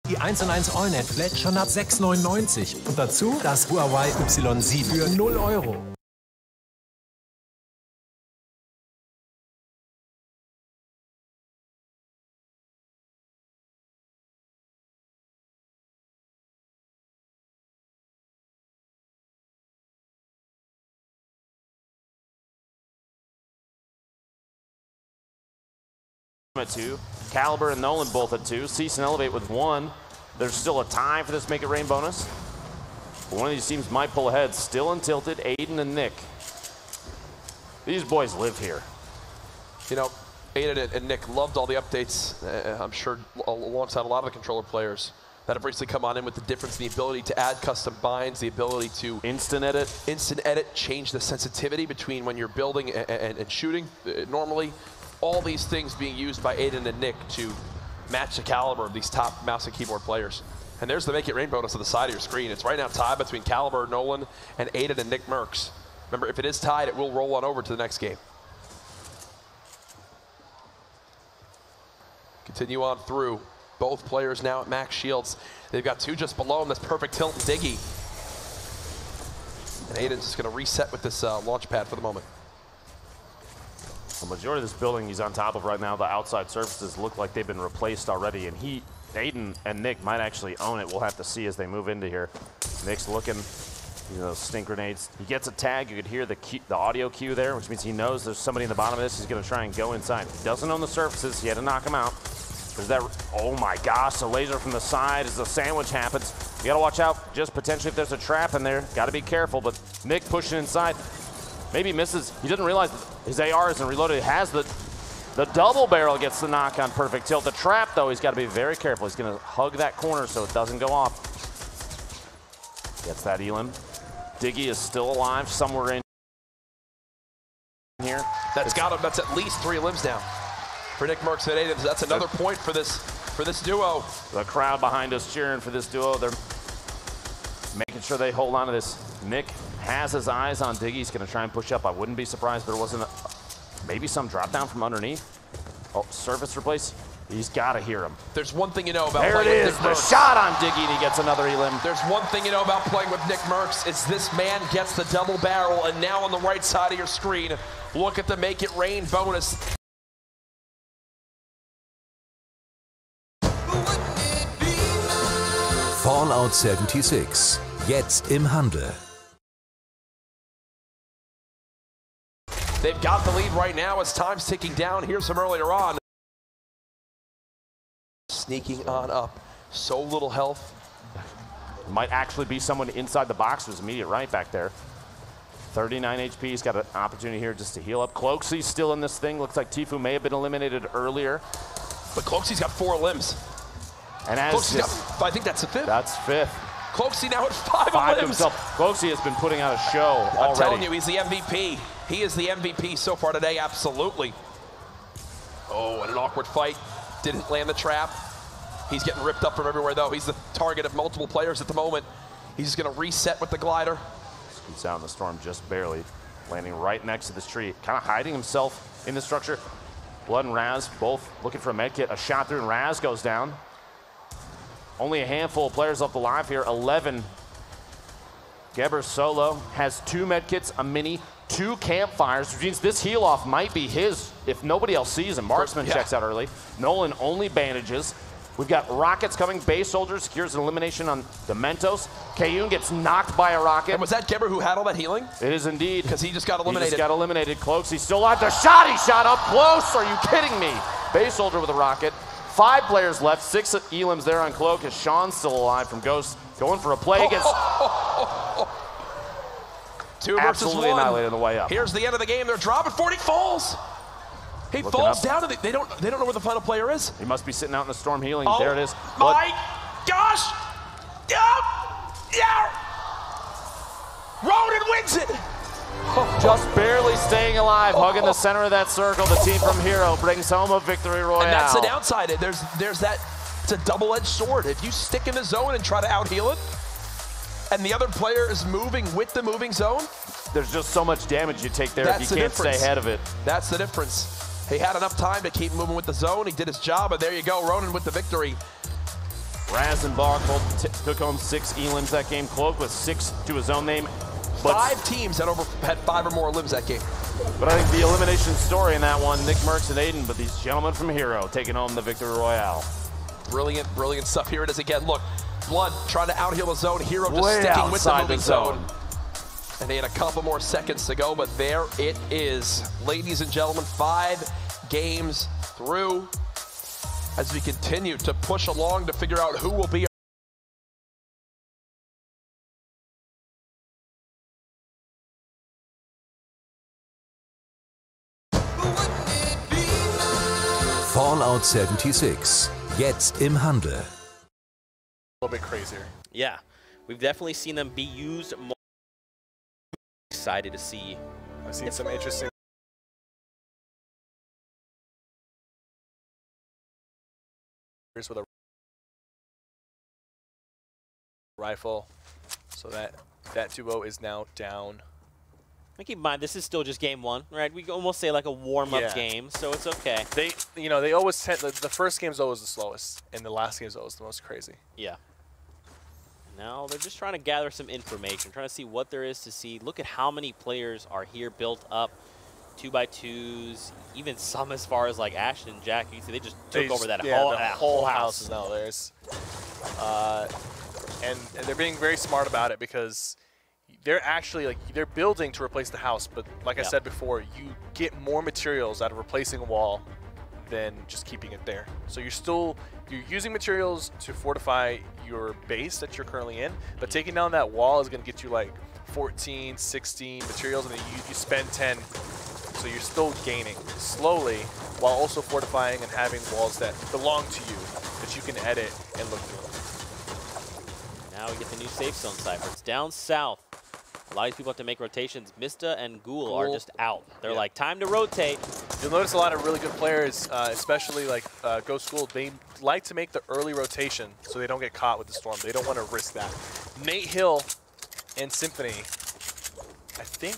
Die 1&1 AllNet Flat schon ab 6,99 und dazu das Huawei Y7 für 0 Euro. At 2, Caliber and Nolan both at 2, Cease and Elevate with 1. There's still a tie for this Make It Rain bonus. But one of these teams might pull ahead. Still untilted, Aiden and Nick. These boys live here. You know, Aiden and Nick loved all the updates, I'm sure alongside a lot of the controller players that have recently come on in with the difference in the ability to add custom binds, the ability to instant edit, change the sensitivity between when you're building and shooting normally. All these things being used by Aiden and Nick to match the caliber of these top mouse and keyboard players. And there's the Make It Rain bonus on the side of your screen. It's right now tied between Caliber, Nolan, and Aiden and Nick Merckx. Remember, if it is tied, it will roll on over to the next game. Continue on through. Both players now at max shields. They've got 2 just below them. That's perfect tilt and Diggy. And Aiden's just going to reset with this launch pad for the moment. The majority of this building he's on top of right now, the outside surfaces look like they've been replaced already, and Aiden and Nick might actually own it. We'll have to see as they move into here. Nick's looking, you know, stink grenades. He gets a tag. You could hear the audio cue there, which means he knows there's somebody in the bottom of this. He's going to try and go inside. He doesn't own the surfaces. He had to knock him out. There's that, oh my gosh, a laser from the side as the sandwich happens. You got to watch out just potentially if there's a trap in there. Got to be careful, but Nick pushing inside. Maybe misses. He doesn't realize his AR isn't reloaded. He has the double barrel, gets the knock on perfect tilt. The trap, though, he's got to be very careful. He's going to hug that corner so it doesn't go off. Gets that elim. Diggy is still alive somewhere in here. That's at least 3 limbs now for Nick Merckx and Aiden. That's another point for this duo. The crowd behind us cheering for this duo. They're making sure they hold on to this. Nick has his eyes on Diggy. He's going to try and push up. I wouldn't be surprised if there wasn't maybe some drop down from underneath. Oh, surface replace. He's got to hear him. There's one thing you know about there playing it with is, Nick the Merckx. Shot on Diggy, and he gets another elim. There's one thing you know about playing with Nick Merckx. It's this man gets the double barrel, and now on the right side of your screen, look at the Make It Rain bonus. Fallout 76. Jetzt im Handel. They've got the lead right now as time's ticking down. Here's some earlier on. Sneaking on up. So little health. Might actually be someone inside the box who's immediate right back there. 39 HP. He's got an opportunity here just to heal up. Cloaksy's still in this thing. Looks like Tfue may have been eliminated earlier. But Cloaksy's got 4 limbs. And as I think that's the 5th. That's 5th. Cloaksy now at 5 limbs. Himself. Cloaksy has been putting out a show already. I'm telling you, he's the MVP. He is the MVP so far today, absolutely. Oh, and an awkward fight. Didn't land the trap. He's getting ripped up from everywhere, though. He's the target of multiple players at the moment. He's just going to reset with the glider. Scoots out in the storm just barely, landing right next to this tree. Kind of hiding himself in the structure. Blood and Raz both looking for a med kit. A shot through and Raz goes down. Only a handful of players left alive here, 11. Geber solo has 2 medkits, a mini, 2 campfires, which means this heal off might be his if nobody else sees him. Marksman checks out early. Nolan only bandages. We've got rockets coming. Base Soldier secures an elimination on Dementos. Kayun gets knocked by a rocket. And was that Geber who had all that healing? It is indeed. Because he just got eliminated. He just got eliminated. Cloaksy's still alive. The shot, he shot up close. Are you kidding me? Base Soldier with a rocket. 5 players left, 6 elims there on Cloak as Sean's still alive from Ghost, going for a play against. 2 versus absolutely 1. Annihilated on the way up. Here's the end of the game. They're dropping 40 falls. He falls down, and they don't know where the final player is. He must be sitting out in the storm healing. Oh, there it is. My gosh! Yeah! Ronan wins it. Just barely staying alive, hugging the center of that circle. The team from Hero brings home a victory royale. And that's the downside. There's that. It's a double-edged sword. If you stick in the zone and try to out-heal it, and the other player is moving with the moving zone, there's just so much damage you take there if you can't stay ahead of it. That's the difference. He had enough time to keep moving with the zone. He did his job, and there you go, Ronan with the victory. Rasenbach both took home 6 elims that game. Cloak with 6 to his own name. But 5 teams had 5 or more limbs that game. But I think the elimination story in that one, Nick Merckx and Aiden, but these gentlemen from Hero taking home the Victory Royale. Brilliant, brilliant stuff. Here it is again. Look, Blood trying to outheal the zone. Hero just Way sticking with the outside moving the zone. And they had a couple more seconds to go, but there it is. Ladies and gentlemen, 5 games through as we continue to push along to figure out who will be Fallout 76. Jetzt im Handel. A little bit crazier. Yeah, we've definitely seen them be used more. Excited to see. I've seen some interesting with a rifle, so that duo is now down. And keep in mind, this is still just game 1, right? We almost say like a warm-up Yeah. game, so it's okay. They always tend, the first game's always the slowest, and the last game's always the most crazy. Yeah. Now they're just trying to gather some information, trying to see what there is to see. Look at how many players are here built up, 2x2s, even some as far as like Ashton and Jack. You see, they just took over that whole house. Is now theirs. And they're being very smart about it because they're actually they're building to replace the house, but like I said before, you get more materials out of replacing a wall than just keeping it there. So you're using materials to fortify your base that you're currently in, but taking down that wall is going to get you like 14, 16 materials, and then you spend 10. So you're still gaining slowly while also fortifying and having walls that belong to you that you can edit and look through. Now we get the new safe zone cipher. It's down south. A lot of these people have to make rotations. Mista and Ghoul are just out. They're like, time to rotate. You'll notice a lot of really good players, especially like Ghost Ghoul, they like to make the early rotation so they don't get caught with the storm. They don't want to risk that. Nate Hill and Symphony, I think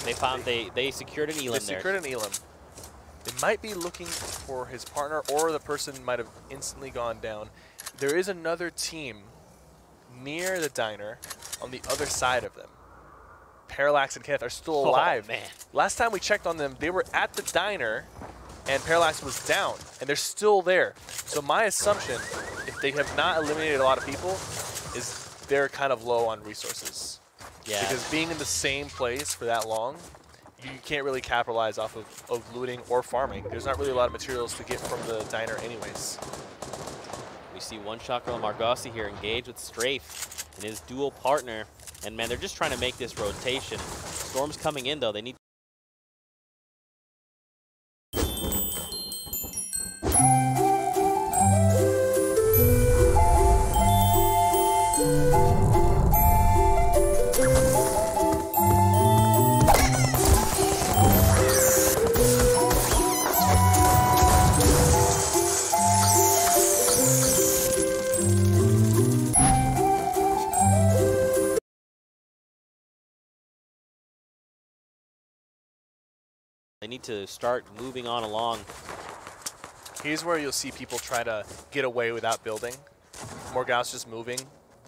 They found they secured an elim there. They secured an elim. They might be looking for his partner, or the person might have instantly gone down. There is another team near the diner on the other side of them. Parallax and Kenneth are still alive. Oh, man. Last time we checked on them, they were at the diner, and Parallax was down, and they're still there. So my assumption, if they have not eliminated a lot of people, is they're kind of low on resources. Yeah. Because being in the same place for that long, you can't really capitalize off of looting or farming. There's not really a lot of materials to get from the diner anyways. We see one shot girl Margossi here engaged with Strafe and his dual partner. And man, they're just trying to make this rotation. Storm's coming in though. They need to start moving on along. Here's where you'll see people try to get away without building. Morgaus just moving.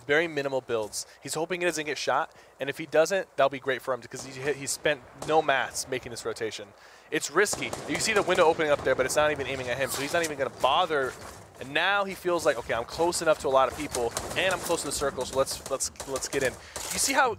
Very minimal builds. He's hoping he doesn't get shot, and if he doesn't, that'll be great for him because he spent no mats making this rotation. It's risky. You see the window opening up there, but it's not even aiming at him, so he's not even going to bother. And now he feels like, okay, I'm close enough to a lot of people, and I'm close to the circle, so let's get in. You see how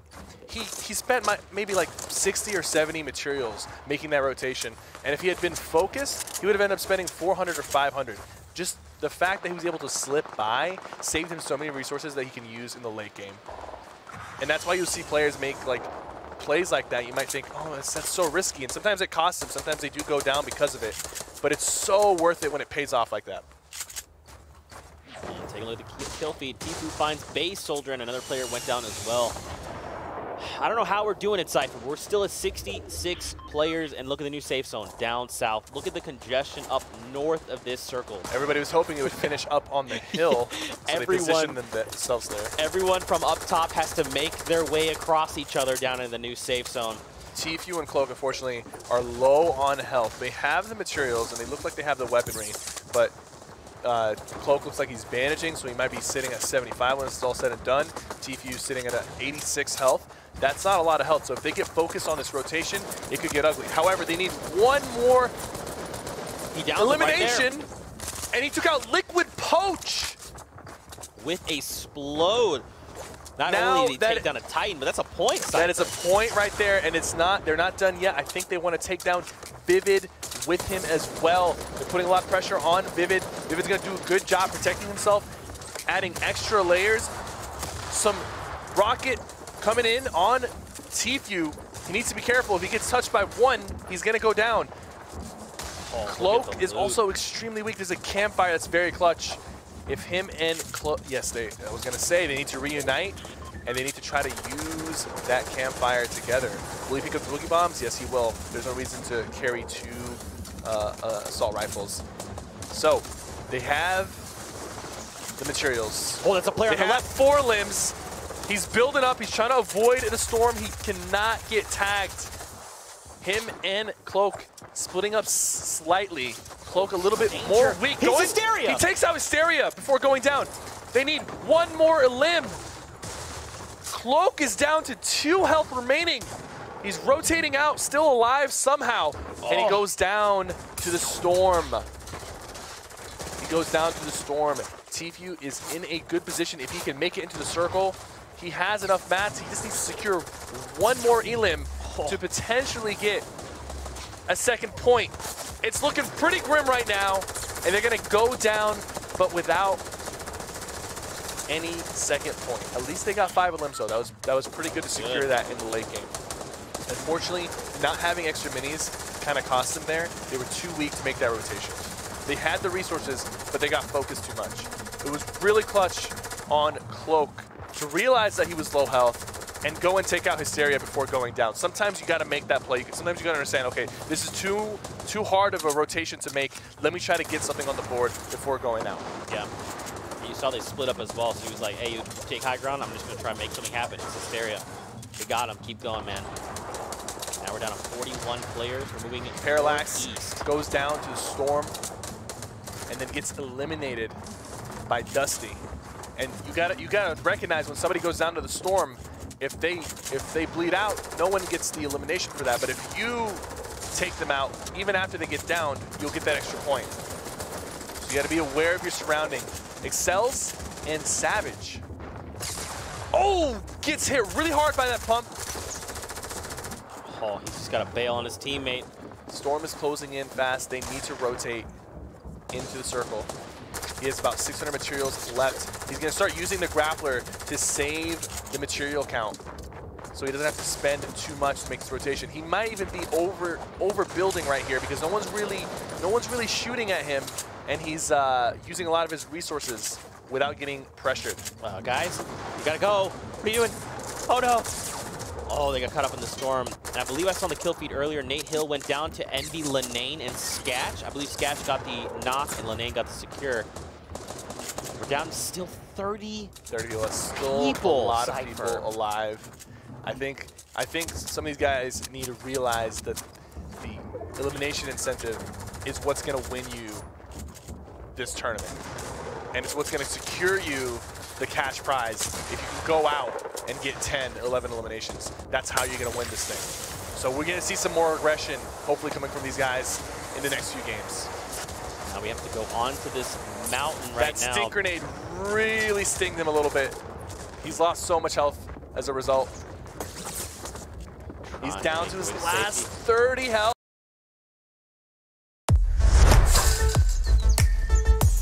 he spent maybe like 60 or 70 materials making that rotation, and if he had been focused, he would have ended up spending 400 or 500. Just the fact that he was able to slip by saved him so many resources that he can use in the late game. And that's why you see players make like plays like that. You might think, oh, that's so risky, and sometimes it costs them. Sometimes they do go down because of it, but it's so worth it when it pays off like that. And take a look at the kill feed. Tifu finds base soldier, and another player went down as well. I don't know how we're doing it, Cypher. We're still at 66 players, and look at the new safe zone down south. Look at the congestion up north of this circle. Everybody was hoping it would finish up on the hill, so they positioned themselves there. Everyone from up top has to make their way across each other down in the new safe zone. Tfue and Cloak, unfortunately, are low on health. They have the materials, and they look like they have the weaponry, but Cloak looks like he's bandaging, so he might be sitting at 75 when it's all said and done. Tfue sitting at 86 health. That's not a lot of health, so if they get focused on this rotation, it could get ugly. However, they need one more elimination, and he took out Liquid Poach with a explode. Not only did he take down a Titan, but that's a point. That is a point right there, and they're not done yet. I think they want to take down Vivid with him as well. They're putting a lot of pressure on Vivid. Vivid's going to do a good job protecting himself, adding extra layers. Some rocket coming in on Tfue. He needs to be careful. If he gets touched by one, he's going to go down. Cloak is also extremely weak. There's a campfire that's very clutch. If him and Cloak, yes, I was going to say they need to reunite, and they need to try to use that campfire together. Will he pick up the Boogie Bombs? Yes, he will. There's no reason to carry 2 assault rifles. So, they have the materials. Oh, that's a player on the left. 4 limbs. He's building up. He's trying to avoid the storm. He cannot get tagged. Him and Cloak splitting up slightly. Cloak a little bit more weak. Hysteria! He takes out Hysteria before going down. They need one more limb. Cloak is down to 2 health remaining. He's rotating out, still alive somehow. And he goes down to the storm. He goes down to the storm. Tfue is in a good position if he can make it into the circle. He has enough mats. He just needs to secure one more elim to potentially get a second point. It's looking pretty grim right now, and they're going to go down, but without any second point. At least they got 5 limbs, though. That was pretty good to secure that in the late game. Unfortunately, not having extra minis kind of cost them there. They were too weak to make that rotation. They had the resources, but they got focused too much. It was really clutch on Cloak to realize that he was low health and go and take out Hysteria before going down. Sometimes you got to make that play. Sometimes you got to understand, okay, this is too hard of a rotation to make. Let me try to get something on the board before going out. Yeah. You saw they split up as well, so he was like, hey, you take high ground, I'm just going to try and make something happen. It's Hysteria. They got him. Keep going, man. Now we're down to 41 players. We're moving Parallax east. Goes down to the storm and then gets eliminated by Dusty. And you gotta recognize when somebody goes down to the storm, if they bleed out, no one gets the elimination for that. But if you take them out, even after they get down, you'll get that extra point. So you gotta be aware of your surrounding. Excels and Savage. Oh, gets hit really hard by that pump. Oh, he's just got to bail on his teammate. Storm is closing in fast. They need to rotate into the circle. He has about 600 materials left. He's going to start using the grappler to save the material count, so he doesn't have to spend too much to make this rotation. He might even be overbuilding right here because no one's really shooting at him, and he's using a lot of his resources without getting pressured. Guys, you gotta go. What are you doing? Oh no. Oh, they got caught up in the storm. And I believe I saw on the kill feed earlier, Nate Hill went down to envy Lenane and Sketch. I believe Sketch got the knock and Lenane got the secure. We're down to still 30 still people. A lot of people alive. I think some of these guys need to realize that the elimination incentive is what's going to win you this tournament. And it's what's going to secure you the cash prize. If you can go out and get 10, 11 eliminations, that's how you're going to win this thing. So we're going to see some more aggression, hopefully coming from these guys in the next few games. Now we have to go onto this mountain right now. That stink grenade really stinged him a little bit. He's lost so much health as a result. He's down to his last 30 health.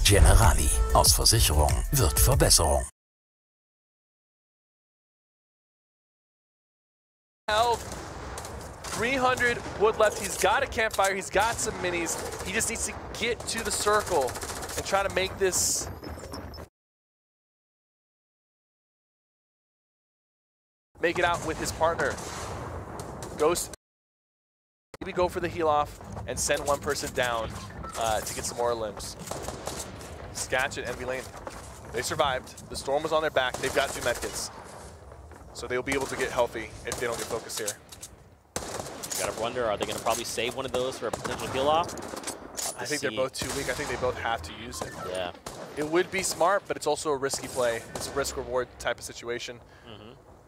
Generali. Aus Versicherung wird Verbesserung. Health. 300 wood left. He's got a campfire. He's got some minis. He just needs to get to the circle and try to make this. Make it out with his partner. Ghost. Maybe go for the heal off and send one person down to get some more limbs. Sketch and Envy Lane. They survived. The storm was on their back. They've got 2 medkits. So they'll be able to get healthy if they don't get focused here. You gotta wonder, are they gonna probably save one of those for a potential heal off? to see. I think they're both too weak. I think they both have to use it. Yeah. It would be smart, but it's also a risky play. It's a risk-reward type of situation.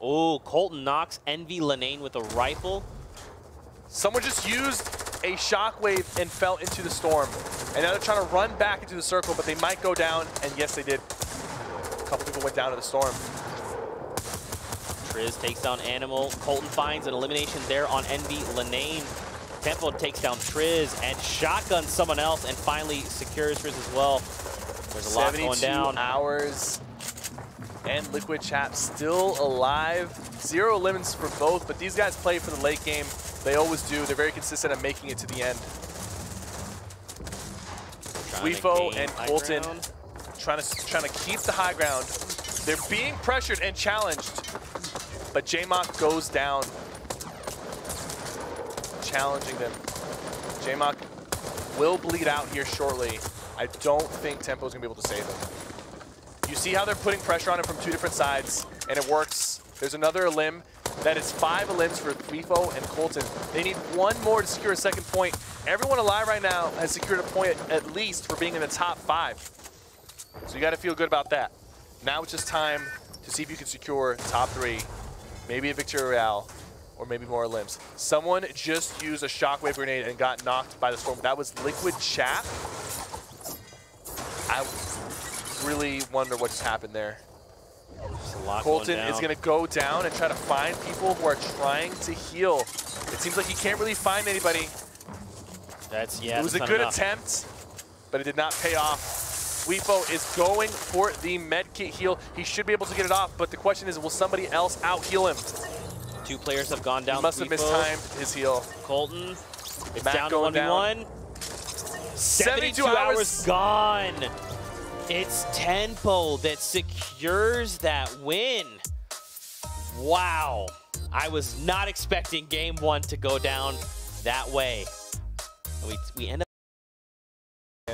Oh, Colton knocks Envy Lenane with a rifle. Someone just used a shockwave and fell into the storm. And now they're trying to run back into the circle, but they might go down. And yes, they did. A couple people went down to the storm. Triz takes down Animal. Colton finds an elimination there on Envy Lenane. Tempo takes down Triz and shotguns someone else and finally secures Triz as well. There's a lot going down. 72 hours. And Liquid Chap still alive. 0 limits for both, but these guys play for the late game. They always do. They're very consistent at making it to the end. Weefo and Colton trying to keep the high ground. They're being pressured and challenged, but JMock goes down, challenging them. JMock will bleed out here shortly. I don't think Tempo's gonna be able to save him. You see how they're putting pressure on him from 2 different sides, and it works. There's another elim. That is 5 elims for Weefo and Colton. They need 1 more to secure a second point. Everyone alive right now has secured a point at least for being in the top 5. So you gotta feel good about that. Now it's just time to see if you can secure top 3, maybe a Victory Royale, or maybe more elims. Someone just used a shockwave grenade and got knocked by the storm. That was Liquid Chap. I really wonder what just happened there. Colton is going to go down and try to find people who are trying to heal. It seems like he can't really find anybody. It was a good attempt, but it did not pay off. Weefo is going for the medkit heal. He should be able to get it off, but the question is, will somebody else out heal him? 2 players have gone down. He must have mistimed his heal. Colton, it's Matt down to 1v1. 72 hours gone. It's Tempo that secures that win. Wow. I was not expecting game 1 to go down that way. We end up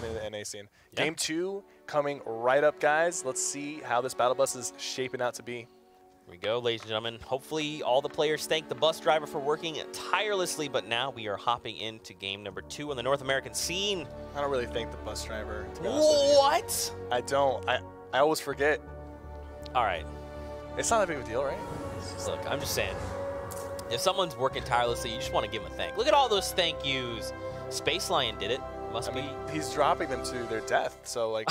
in the NA scene. Yeah. Game 2 coming right up, guys. Let's see how this battle bus is shaping out to be. Here we go, ladies and gentlemen. Hopefully all the players thank the bus driver for working tirelessly, but now we are hopping into game number 2 on the North American scene. I don't really thank the bus driver, to be honest with you. What? I don't. I always forget. All right. It's not that big of a deal, right? Look, I'm just saying, if someone's working tirelessly, you just want to give them a thank. Look at all those thank yous. Space Lion did it. Must be. He's dropping them to their death, so like.